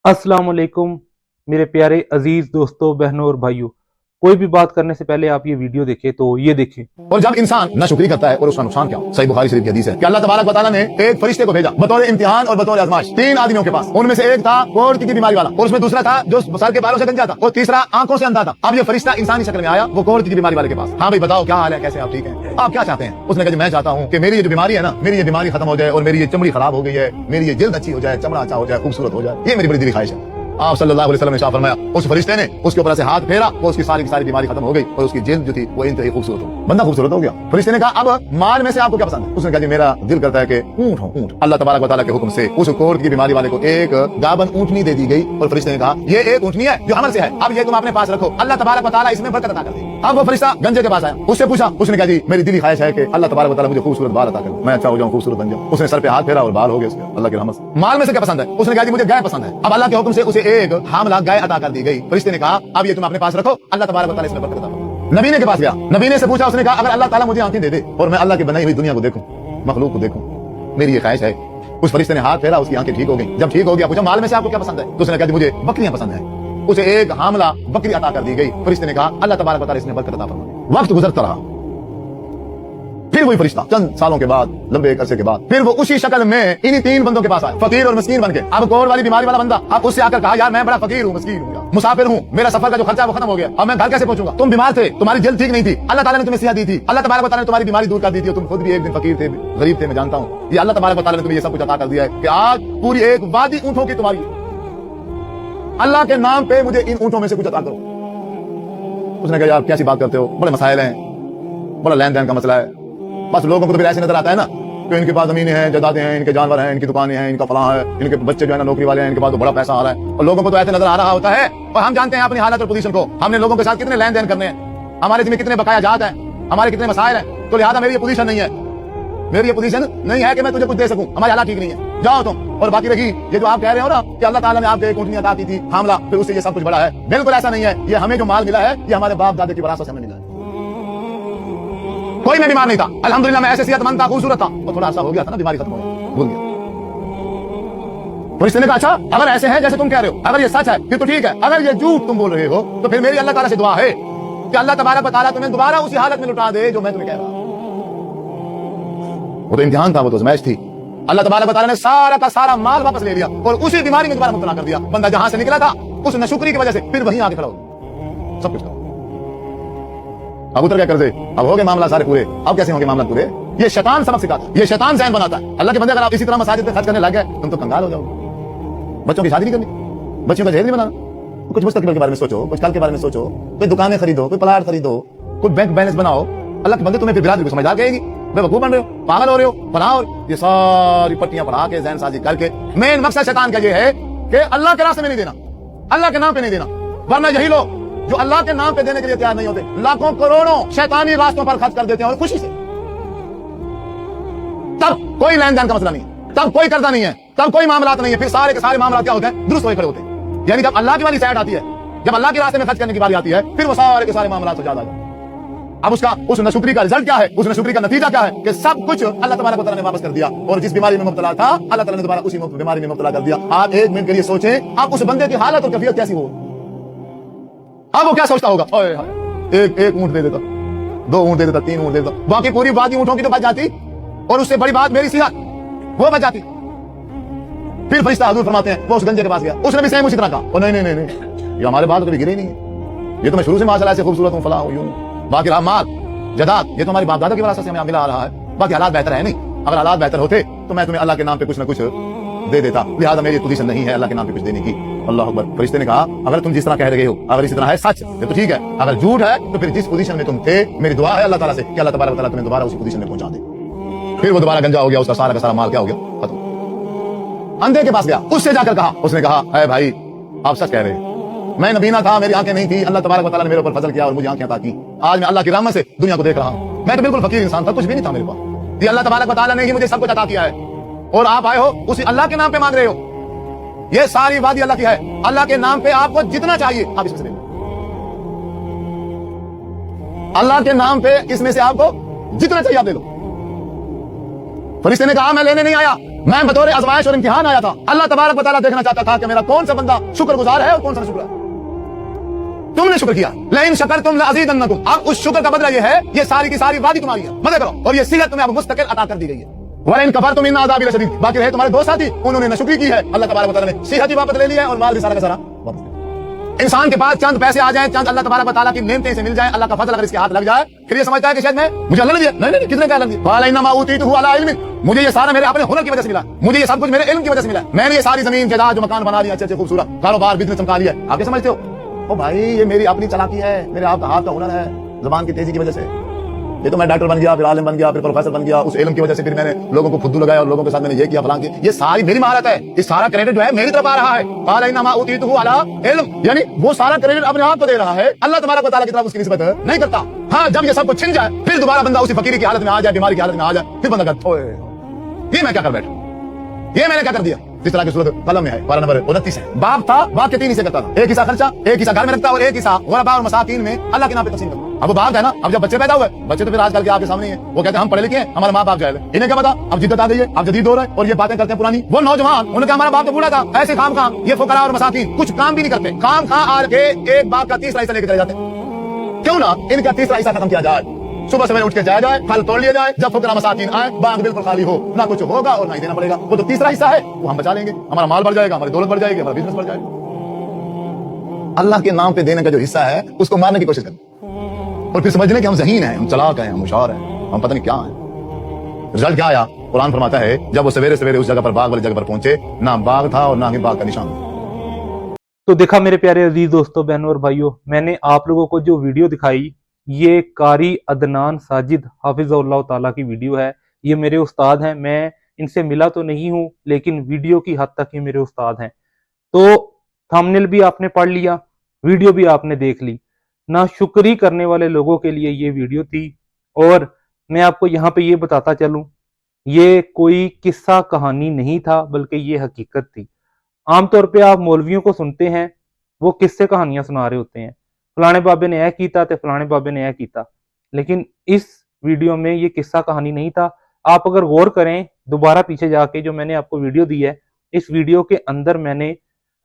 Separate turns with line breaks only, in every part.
अस्सलाम वालेकुम मेरे प्यारे अजीज दोस्तों, बहनों और भाइयों। कोई भी बात करने से पहले आप ये वीडियो देखें तो ये देखें।
और जब इंसान नाशुक्री करता है और उसका नुकसान क्या हो। सही बुखारी शरीफ की हदीस है कि अल्लाह तबारक व तआला ने एक फरिश्ते को भेजा बतौर इम्तिहान और बतौर आजमाइश 3 आदमियों के पास। उनमें से एक था कोढ़ की बीमारी वाला, और उसमें दूसरा था जो सर के बालों से गंजा था, और तीसरा आंखों से अंधा था। अब ये फरिश्ता इंसानी शक्ल में आया वो कोढ़ की बीमारी वाले के पास। हाँ भाई बताओ क्या हाल है, कैसे आप ठीक हैं, आप क्या चाहते हैं। उसने कहा मैं चाहता हूँ कि मेरी ये जो बीमारी है ना, मेरी ये बीमारी खत्म हो जाए और मेरी ये चमड़ी खराब हो गई है, मेरी ये जल्द अच्छी हो जाए, चमड़ा अच्छा हो जाए, खूबसूरत हो जाए, ये मेरी बड़ी दिली ख्वाहिश है। आप सल्लल्लाहु अलैहि वसल्लम ने शाह फरमाया, उस फरिश्ते ने उसके ऊपर से हाथ फेरा, वो उसकी सारी की सारी बीमारी खत्म हो गई और उसकी जिल्द जो थी वो इंतहाई खूबसूरत हो, बंदा खूबसूरत हो गया। फरिश्ते ने कहा अब माल में से आपको क्या पसंद है। उसने कहा जी मेरा दिल करता है कि ऊंट हो, ऊंट। अल्लाह तबारक व तआला के हुक्म से उस कोढ़ की बीमारी वाले को एक गाबन ऊंटनी दे दी गई, और फरिश्ते ने कहा ये एक ऊंटनी है जो अमल से है, अब ये तुम अपने पास रखो, अल्लाह तबारक व तआला इसमें बरकत अता कर दे। अब वो फरिश्ता गंजे के पास आया, उससे पूछा, उसने कहा जी मेरी दिली ख्वाहिश है कि अल्लाह तबारक व तआला मुझे खूबसूरत बाल अता करे, मैं अच्छा हो जाऊं, खूबसूरत बन जाऊं। उसने सर पे हाथ फेरा और बाल हो गए उसके अल्लाह की रहमत से। माल में से क्या पसंद है। उसने कहा जी मुझे गाय पसंद है। अब अल्लाह के हुक्म से उसे एक हामला गाय अता कर दी गई। फरिश्ते ने कहा अब ये तुम अपने पास रखो, अल्लाह तबारक व तआला इसमें बरकत अता करे। नबी ने के पास गया, नबी ने से पूछा, उसने कहा अगर अल्लाह ताला मुझे आंखें दे दे और मैं अल्लाह की बनाई हुई दुनिया को देखूं, मखलूक को देखूं, मेरी ये ख्वाहिश है। उस फरिश्ते ने हाथ फेरा, उसकी आंखें ठीक हो गई। जब ठीक हो गया पूछा माल में से आपको क्या पसंद है। तो उसने कहा मुझे बकरियां पसंद है। उसे एक हामला बकरी अता कर दी गई। फरिश्ते ने कहा अल्लाह तबारक व तआला इसमें बरकत अता फरमाए। वक्त गुजरता रहा, फिर वही फरिश्ता चंद सालों के बाद, लंबे एक अरसे के बाद, फिर वो उसी शक्ल में इन्हीं 3 बंदों के पास आया, फकीर और मस्कीन बनके। अब कोढ़ वाली बीमारी वाला बंदा अब उससे आकर कहा यार मैं बड़ा फकीर हूँ, मस्कीन हूँ, मुसाफिर हूँ, मेरा सफर का जो खर्चा वो खत्म हो गया, अब मैं घर कैसे पहुंचूंगा। तुम बीमार थे, तुम्हारी जल्द ठीक नहीं थी, अल्लाह ताला ने तुम्हें सेहत दी थी, अल्लाह तबारक व तआला ने तुम्हारी बीमारी दूर कर दी थी, तुम खुद भी एक दिन फकीर थे, गरीब थे, मैं जानता हूँ। ये अल्लाह तबारक व तआला ने तुम्हें ये सब कुछ अता कर दिया है कि आज पूरी एक वादी ऊंटों की तुम्हारी, अल्लाह के नाम पे मुझे इन ऊंटों में से कुछ अता करो। उसने कहा यार कैसी बात करते हो, बड़े मसाइल हैं, बड़ा लेन देन का मसला है। बस लोगों को तो फिर ऐसे नजर आता है ना कि इनके पास जमीनें हैं, जायदादें हैं, इनके जानवर हैं, इनकी दुकानें हैं, इनका फलां है, इनके बच्चे जो है ना नौकरी वाले हैं, इनके पास तो बड़ा पैसा आ रहा है, और लोगों को तो ऐसे नजर आ रहा होता है। और हम जानते हैं अपनी हालत और पोजीशन को, हमने लोगों के साथ कितने लेन देन करने हैं, हमारे जिसमें कितने बकाया जात है, हमारे कितने मसाइल हैं। तो लिहाजा मेरी ये पोजीशन नहीं है, मेरी ये पोजीशन नहीं है कि मैं तुझे कुछ दे सकूं, हमारी हालत ठीक नहीं है, जाओ तुम। और बाकी रही ये जो आप कह रहे हो ना कि अल्लाह ताला ने आपको एक ऊंटनी अता की थी हामला, फिर उससे ये सब कुछ बड़ा है, बिल्कुल ऐसा नहीं है। ये हमें जो माल मिला है ये हमारे बाप दादे की विरासत से हमें मिला है। कोई मैं बीमार नहीं था, अल्हम्दुलिल्लाह मैं ऐसे सेहतमंद था, खूबसूरत था, और थोड़ा सा हो गया था ना, बीमारी खत्म हो गई, भूल गया। फरिश्ते ने कहा अच्छा अगर ऐसे है जैसे तुम कह रहे हो, अगर ये सच है फिर तो ठीक है, अगर ये झूठ तुम बोल रहे हो तो फिर मेरी अल्लाह ताला से दुआ है कि अल्लाह तबारक व तआला तुम्हें दोबारा उसी हालत में लौटा दे जो मैं तुम्हें कह रहा हूं। वो तो इम्तिहान था, वो तो आज़माइश थी। अल्लाह तबारक व तआला ने सारा का सारा माल वापस ले लिया और उसी बीमारी में दोबारा मुब्तला कर दिया। बंदा जहां से निकला था उस नाशुक्री की वजह से फिर वहीं आके खड़ा हो गया, सब कुछ। अब उतर क्या कर दे, अब हो गए मामला सारे पूरे। अब कैसे होंगे मामला पूरे, ये शैतान सबक सिखाता है, ये शैतान ज़हन बनाता है। अल्लाह के बंदे अगर आप इसी तरह मसाजिद पे खर्च करने लग गए तुम तो कंगाल हो जाओगे। बच्चों की शादी नहीं करनी, बच्चों का जहेज नहीं बनाना, कुछ मुस्तकबिल के बारे में सोचो, कुछ कल के बारे में सोचो, कोई दुकानें खरीदो, कोई प्लाट खरीदो, कोई बैंक बैलेंस बनाओ। अल्लाह के बंदे तुम्हें फिर बिरादरी को समझदार कहेगी, बेवकूफ बन रहे हो, पागल हो रहे हो, बनाओ ये सारी पट्टियां पढ़ा के ज़हन साजी करके। मेन मकसद शैतान का ये है कि अल्लाह के रास्ते में नहीं देना, अल्लाह के नाम पे नहीं देना। वरना यही लोग जो अल्लाह के नाम पे देने के लिए तैयार नहीं होते, लाखों करोड़ों शैतानी रास्तों पर खर्च कर देते हैं और खुशी से। तब कोई लेन देन का मसला नहीं है, तब कोई कर्जा नहीं है, तब कोई मामला नहीं है, फिर सारे के सारे मामला क्या होते हैं, दुरुस्त होए खड़े होते हैं। यानी जब अल्लाह की वाली साइड आती है, जब अल्लाह के रास्ते में खर्च करने की बारी आती है, फिर वो सारे के सारे मामला तो ज्यादा। अब उसका उस नाशुक्री का रिजल्ट क्या है, उस नाशुक्री का नतीजा क्या है कि सब कुछ अल्लाह तबारक व तआला ने वापस कर दिया, और जिस बीमारी में मुब्तला था अल्लाह ताला ने दोबारा उसी बीमारी में मुब्तला कर दिया। आप एक मिनट के लिए सोचें, आप उस बंदे की हालत और कैफियत कैसी हो, अब वो क्या सोचता होगा। एक ऊंट दे देता, 2 ऊंट दे देता, 3 ऊंट दे देता, बाकी पूरी वादी ऊंटों की तो बच जाती, और उससे बड़ी बात मेरी सेहत वो बच जाती। फिर फरिश्ता हुजूर फरमाते हैं वो उस गंजे के पास गया, उसने भी सेम उसी तरह कहा नहीं नहीं नहीं नहीं, ये हमारे बाल तो कभी गिरे नहीं है, ये तो मैं शुरू से माशाल्लाह से खूबसूरत हूं, फलां हूं, यूं। बाकी रहा माल जदाद, ये तो हमारी बाप दादा की विरासत से हमें मिला आ रहा है। बाकी हालात बेहतर है नहीं, अगर हालात बेहतर होते तो मैं तुम्हें अल्लाह के नाम पे कुछ ना कुछ दे देता, लिहाजा मेरी पोजीशन नहीं है अल्लाह के नाम पे कुछ देने की। अल्लाह अकबर। फरिश्ते ने कहा अगर तुम जिस तरह कह रहे हो, अगर इसी तरह है सच तो ठीक है, अगर झूठ है तो फिर जिस पोजीशन में तुम थे मेरी दुआ है अल्लाह ताला से कि अल्लाह तबारक व तआला तुम्हें दोबारा उसी पोजीशन में पहुंचा दे। फिर वो दोबारा गंजा हो गया, उसका सारा का सारा माल क्या हो गया, खत्म। अंधे के पास गया, उससे जाकर कहा, उसने कहा है भाई आप सच कह रहे हैं, मैं नबीना था, मेरी आंखें नहीं थी, अल्लाह तबारक व तआला ने मेरे ऊपर फजल किया और मुझे आंखें अता की, आज मैं अल्लाह की रहमत से दुनिया को देख रहा हूं। मैं तो बिल्कुल फकीर इंसान था, कुछ भी नहीं था मेरे पास, ये अल्लाह तबारक व तआला ने ही मुझे सब कुछ अता किया है, और आप आए हो उसी अल्लाह के नाम पे मांग रहे हो। ये सारी वादी अल्लाह की है, अल्लाह के नाम पे आपको जितना चाहिए आप इसमें से ले लो, अल्लाह के नाम पे इसमें से आपको जितना चाहिए आप ले लो। फरिश्ते ने कहा मैं लेने नहीं आया, मैं बतौर आजमाइश और इम्तिहान आया था। अल्लाह तबारक व तआला देखना चाहता था कि मेरा कौन सा बंदा शुक्रगुजार है और कौन सा शुक्र है। तुमने शुक्र किया, लेकिन शकर तुम लअज़ीदन्नकुम। अब उस शुक्र का बदला ये है, ये सारी की सारी वादी तुम्हारी है, मजे करो। और ये सेहत तुम्हें अब मुस्तकिल अता कर दी गई है। वला इन कफरतुम इन्न अज़ाबी लशदीद। बाकी रहे तुम्हारे दो साथी, उन्होंने नशुक्री की है। अल्लाह तबारक व तआला ने सेहत भी वापस ले लिया है और माल भी सारा का सारा वापस ले लिया। इंसान के पास चंद पैसे आ जाए, चंद अल्लाह तबारक व तआला की नेमतें से मिल जाए, अल्लाह का फजल अगर इसके हाथ लग जाए, फिर ये समझता है कि शायद मैं मुझे अल्लाह ने दिया। नहीं, कितने का अल्लाह ने दिया? क़ाल इन्नमा ऊतीतुहु अला इल्मिन। मुझे ये सारा मेरे अपने हुनर की वजह से मिला, मुझे ये सब कुछ मेरे इल्म की वजह से मिला। मैंने ये सारी जमीन जायदाद जो मकान बना लिया, अच्छे अच्छे खूबसूरत कारोबार बिजनेस चमका लिया। आप क्या समझते हो? ओ भाई, ये मेरी अपनी चालाकी है, मेरे हाथ का हुनर है, जुबान की तेजी की वजह से। ये तो मैं डॉक्टर बन गया, फिर आलिम बन गया, फिर प्रोफेसर बन गया, उस इल्म की वजह से फिर मैंने लोगों को फुद्दू लगाया और लोगों के साथ मैंने ये किया फलां किया। ये सारी मेरी महारत है, ये सारा क्रेडिट जो है मेरी तरफ आ रहा है। क़ाल इन्नमा ऊतीतुहु अला इल्म, यानी वो सारा क्रेडिट अपने आप को दे रहा है, अल्लाह तबारक व तआला की तरफ उसकी निस्बत नहीं करता। हाँ, जब ये सब कुछ छिन जाए, फिर दोबारा बंदा उसी फकीरी की हालत में आ जाए, बीमारी की हालत में आ जाए, फिर बंदा कहता है ये मैं क्या कर बैठा, ये मैंने क्या कर दिया। जिस तरह की सूरत कलम में है, पारा नंबर 29 है। बाप था, बाप के 3 हिस्से करता था, एक हिस्सा खर्चा, एक हिस्सा घर में रखता और एक हिस्सा गुरबा और मसाकीन में अल्लाह के नाम पे तकसीम करता। अब वो बाप है ना, अब जब बच्चे पैदा हुए, बच्चे तो फिर आजकल के आपके सामने ही है, वो कहते हैं हम पढ़े लिखे हैं, हमारे माँ बाप जाए, इन्हें क्या पता, अब जिद्दत आ गई है, अब जदीद हो रहा है और ये बातें करते हैं पुरानी। वो नौजवान, उन्होंने हमारा बाप तो बूढ़ा था, ऐसे काम ये फुकरा और मसाकीन कुछ काम भी नहीं करते, काम खा आ के एक बाप का तीसरा हिस्सा लेके चले जाते। क्यों ना इनका तीसरा हिस्सा खत्म किया जाए, सुबह सवेरे उठ के जाया जाए, फल तोड़ लिया जाए, जब फुकरा मसाकीन आए, बैंक बिल्कुल खाली हो, ना कुछ होगा और ना ही देना पड़ेगा। वो तो तीसरा हिस्सा है, वो हम बचा लेंगे, हमारा माल बढ़ जाएगा, हमारी दौलत बढ़ जाएगी, हमारा बिजनेस बढ़ जाएगा। अल्लाह के नाम पे देने का जो हिस्सा है उसको मारने की कोशिश करते और फिर समझने कि हम ज़हीन हैं, हम चालाक हैं, हम होशियार हैं, हम पता नहीं क्या हैं। रिजल्ट क्या आया? कुरान फरमाता है, जब वो सवेरे सवेरे उस जगह पर, बाग वाली जगह पर पहुंचे, ना बाग था और ना ही बाग का निशान।
तो देखा मेरे प्यारे अजीज दोस्तों, बहनों और भाइयों, मैंने आप लोगों को जो वीडियो दिखाई, ये कारी अदनान साजिद हाफिज़हुल्लाह ताला की वीडियो है। ये मेरे उस्ताद हैं, मैं इनसे मिला तो नहीं हूं, लेकिन वीडियो की हद तक ये मेरे उस्ताद हैं। तो थंबनेल भी आपने पढ़ लिया, वीडियो भी आपने देख ली। ना शुक्री करने वाले लोगों के लिए ये वीडियो थी। और मैं आपको यहाँ पे ये बताता चलूं, ये कोई किस्सा कहानी नहीं था, बल्कि ये हकीकत थी। आमतौर पे आप मौलवियों को सुनते हैं, वो किस्से कहानियां सुना रहे होते हैं, फलाने बाबे ने यह कीता तो फलाने बाबे ने यह कीता। लेकिन इस वीडियो में ये किस्सा कहानी नहीं था। आप अगर गौर करें, दोबारा पीछे जाके जो मैंने आपको वीडियो दी है, इस वीडियो के अंदर मैंने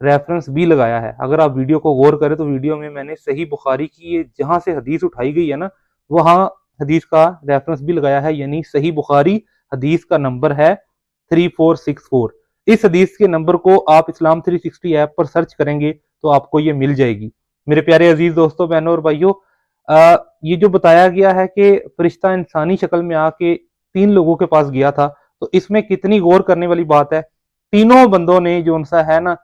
रेफरेंस भी लगाया है। अगर आप वीडियो को गौर करें तो वीडियो में मैंने सही बुखारी की ये जहां से हदीस उठाई गई है ना, वहां हदीस का रेफरेंस भी लगाया है, यानी सही बुखारी हदीस का नंबर है 3464। इस हदीस के नंबर को आप इस्लाम 360 ऐप पर सर्च करेंगे तो आपको ये मिल जाएगी। मेरे प्यारे अजीज दोस्तों, बहनों और भाइयों, ये जो बताया गया है कि फरिश्ता इंसानी शक्ल में आके 3 लोगों के पास गया था, तो इसमें कितनी गौर करने वाली बात है। तीनों बंदों ने जो उनसा है ना,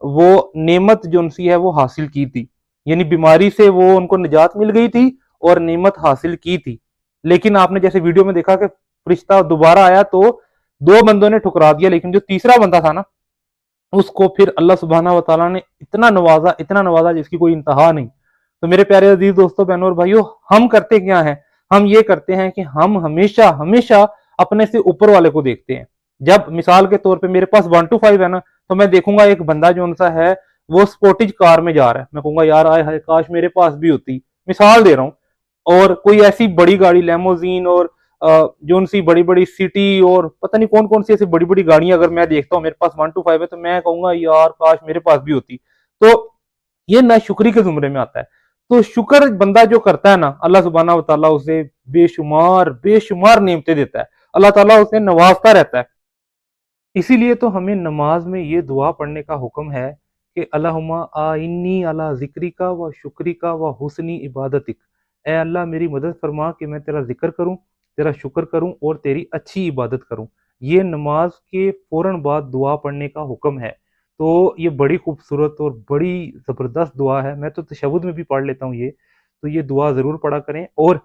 वो नेमत जो उनसी है वो हासिल की थी, यानी बीमारी से वो उनको निजात मिल गई थी और नेमत हासिल की थी। लेकिन आपने जैसे वीडियो में देखा कि फरिश्ता दोबारा आया तो 2 बंदों ने ठुकरा दिया, लेकिन जो तीसरा बंदा था ना, उसको फिर अल्लाह सुब्हानहू व तआला ने इतना नवाजा जिसकी कोई इंतहा नहीं। तो मेरे प्यारे अजीज दोस्तों, बहनों और भाइयों, हम करते क्या हैं? हम ये करते हैं कि हम हमेशा हमेशा अपने से ऊपर वाले को देखते हैं। जब मिसाल के तौर पे मेरे पास 1 to 5 है ना, तो मैं देखूंगा एक बंदा जो उनसा है वो स्पोर्टिज कार में जा रहा है, मैं कहूंगा यार आए हाय काश मेरे पास भी होती, मिसाल दे रहा हूँ। और कोई ऐसी बड़ी गाड़ी लेमोजीन और जो उनसी बड़ी बड़ी सिटी और पता नहीं कौन कौन सी ऐसी बड़ी बड़ी गाड़ियां अगर मैं देखता हूँ, मेरे पास 1 to 5 है, तो मैं कहूंगा यार काश मेरे पास भी होती। तो ये नाशुक्री के जुमरे में आता है। तो शुक्र बंदा जो करता है ना, अल्लाह सुब्हानहू व तआला उसे बेशुमार बेशुमार नेमतें देता है, अल्लाह ताला उसे नवाजता रहता है। इसीलिए तो हमें नमाज में ये दुआ पढ़ने का हुक्म है कि अल्लाहुम्मा आइन्नी अला ज़िक्रिका व शुक्रिका व हुस्नी इबादतिक। ए अल्लाह मेरी मदद फरमा कि मैं तेरा जिक्र करूं, तेरा शुक्र करूं और तेरी अच्छी इबादत करूं। ये नमाज के फौरन बाद दुआ पढ़ने का हुक्म है। तो ये बड़ी खूबसूरत और बड़ी ज़बरदस्त दुआ है। मैं तो तशहुद में भी पढ़ लेता हूँ ये। तो ये दुआ ज़रूर पढ़ा करें और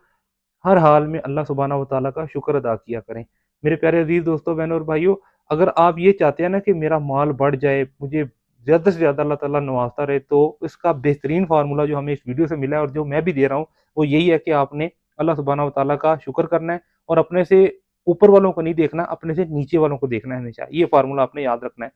हर हाल में अल्लाह सुब्हानहू व तआला का शुक्र अदा किया करें। मेरे प्यारे अजीज दोस्तों, बहनों और भाइयों, अगर आप ये चाहते हैं ना कि मेरा माल बढ़ जाए, मुझे ज़्यादा से ज़्यादा अल्लाह ताला नवाजता रहे, तो इसका बेहतरीन फार्मूला जो हमें इस वीडियो से मिला है और जो मैं भी दे रहा हूँ, वो यही है कि आपने अल्लाह सुब्हानहू व तआला का शुक्र करना है और अपने से ऊपर वालों को नहीं देखना, अपने से नीचे वालों को देखना है हमेशा। ये फार्मूला आपने याद रखना है।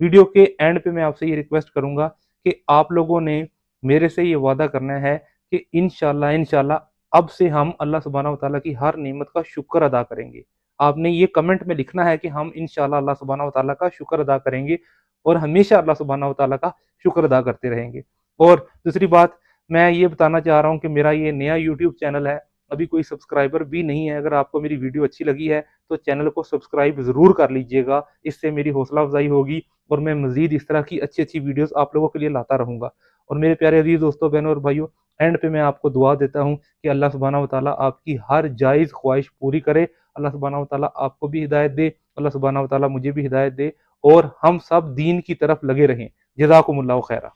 वीडियो के एंड पे मैं आपसे ये रिक्वेस्ट करूंगा कि आप लोगों ने मेरे से ये वादा करना है कि इंशाल्लाह इंशाल्लाह अब से हम अल्लाह सुब्हानहू व तआला की हर नेमत का शुक्र अदा करेंगे। आपने ये कमेंट में लिखना है कि हम इंशाल्लाह अल्लाह सुब्हानहू व तआला का शुक्र अदा करेंगे और हमेशा अल्लाह सुब्हानहू व तआला का शुक्र अदा करते रहेंगे। और दूसरी बात, मैं ये बताना चाह रहा हूँ कि मेरा ये नया यूट्यूब चैनल है, अभी कोई सब्सक्राइबर भी नहीं है। अगर आपको मेरी वीडियो अच्छी लगी है तो चैनल को सब्सक्राइब ज़रूर कर लीजिएगा, इससे मेरी हौसला अफ़ज़ाई होगी और मैं मज़ीद इस तरह की अच्छी-अच्छी वीडियोज़ आप लोगों के लिए लाता रहूँगा। और मेरे प्यारे अज़ीज़ दोस्तों, बहनों और भाइयों, एंड पे मैं आपको दुआ देता हूँ कि अल्लाह सुब्हानहू व तआला आपकी हर जायज़ ख्वाहिश पूरी करे। अल्लाह सुब्हानहू व तआला आपको भी हिदायत दे, अल्लाह सुब्हानहू व तआला मुझे भी हिदायत दे और हम सब दीन की तरफ लगे रहें। जज़ाकुमुल्लाहु खैरा।